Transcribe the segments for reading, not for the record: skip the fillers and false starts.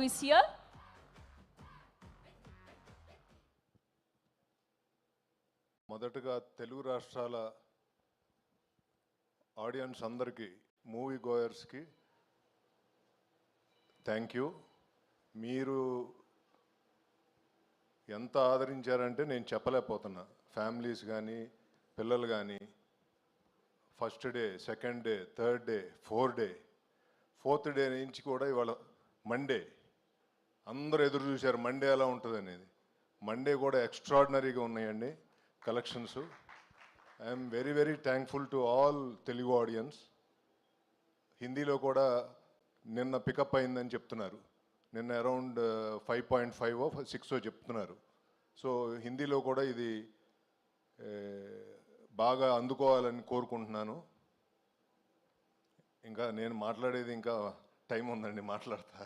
is here. మొదటగా తెలుగు రాష్ట్రాల audience అందరికీ, మూవీ గోయర్స్కి థ్యాంక్ యూ. మీరు ఎంత ఆదరించారంటే నేను చెప్పలేకపోతున్నా. ఫ్యామిలీస్ కానీ పిల్లలు కానీ first day, second day, third day, fourth day నుంచి కూడా ఇవాళ మండే అందరూ ఎదురు చూశారు మండే ఎలా ఉంటుంది అనేది. మండే కూడా ఎక్స్ట్రాడినరీగా ఉన్నాయండి collections. I'm very very thankful to all Telugu audience. హిందీలో కూడా నిన్న పికప్ అయిందని చెప్తున్నారు. నిన్న అరౌండ్ 5.5 6 చెప్తున్నారు. సో హిందీలో కూడా ఇది బాగా అందుకోవాలని కోరుకుంటున్నాను. ఇంకా నేను మాట్లాడేది ఇంకా టైం ఉందండి, మాట్లాడతా.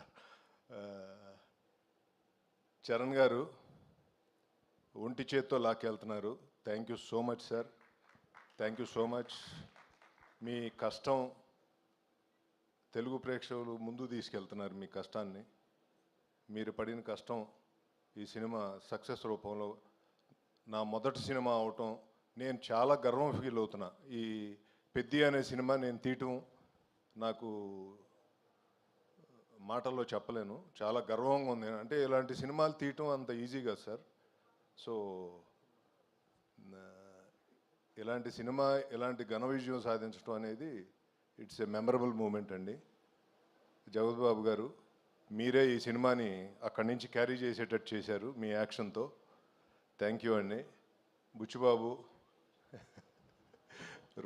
చరణ్ గారు ఒంటి చేత్తో లాక్కెళ్తున్నారు. Thank you so much sir, thank you so much. మీ కష్టం తెలుగు ప్రేక్షకులు ముందు తీసుకెళ్తున్నారు. మీ కష్టాన్ని, మీరు పడిన కష్టం ఈ సినిమా సక్సెస్ రూపంలో నా మొదటి సినిమా అవటం నేను చాలా గర్వం ఫీల్ అవుతున్నా. ఈ పెద్ది అనే సినిమా నేను తీయటం నాకు మాటల్లో చెప్పలేను, చాలా గర్వంగా ఉంది. అంటే ఇలాంటి సినిమాలు తీయటం అంత ఈజీ కాదు సార్. సో ఇలాంటి సినిమా ఇలాంటి ఘన విజయం సాధించడం అనేది ఇట్స్ ఎ మెమరబుల్ మూమెంట్ అండి. జగత్ బాబు గారు, మీరే ఈ సినిమాని అక్కడి నుంచి క్యారీ చేసేటట్టు చేశారు మీ యాక్షన్తో. థ్యాంక్ యూ అండి. బుచ్చిబాబు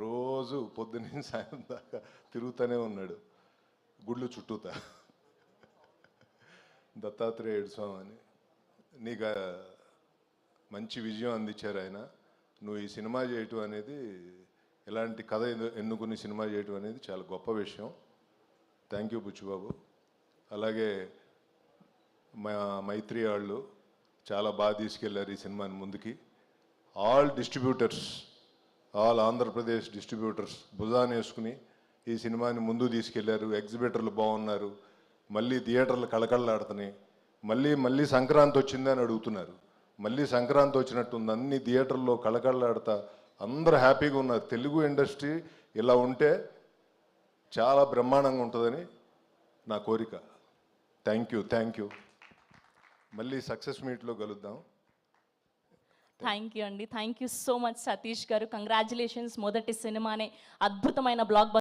రోజు పొద్దున్న సాయంత్రం దాకా తిరుగుతూనే ఉన్నాడు గుళ్ళు చుట్టూతా. దత్తాత్రేయుడు స్వామి అని నీకు మంచి విజయం అందించారు ఆయన. నువ్వు ఈ సినిమా చేయటం అనేది, ఇలాంటి కథ ఎన్నుకుని సినిమా చేయటం అనేది చాలా గొప్ప విషయం. Thank you Buchibabu. అలాగే మా మైత్రి వాళ్ళు చాలా బాగా తీసుకెళ్లారు ఈ సినిమాని ముందుకి. All distributors, all Andhra Pradesh distributors భుజాన్ని వేసుకుని ఈ సినిమాని ముందు తీసుకెళ్లారు. ఎగ్జిబిటర్లు బాగున్నారు, మళ్ళీ థియేటర్లు కళకళలాడుతున్నాయి. మళ్ళీ సంక్రాంతి వచ్చిందని అడుగుతున్నారు. మళ్ళీ సంక్రాంతి వచ్చినట్టుంది, అన్ని థియేటర్లో కళకళలాడుతా అందరూ హ్యాపీగా ఉన్నారు. తెలుగు ఇండస్ట్రీ ఇలా ఉంటే చాలా బ్రహ్మాండంగా ఉంటుందని నా కోరిక. Thank you. మళ్ళీ సక్సెస్ మీట్లో కలుద్దాం. థ్యాంక్ యూ అండి. Thank you so much Satish గారు. కంగ్రాచులేషన్స్. మొదటి సినిమానే అద్భుతమైన బ్లాక్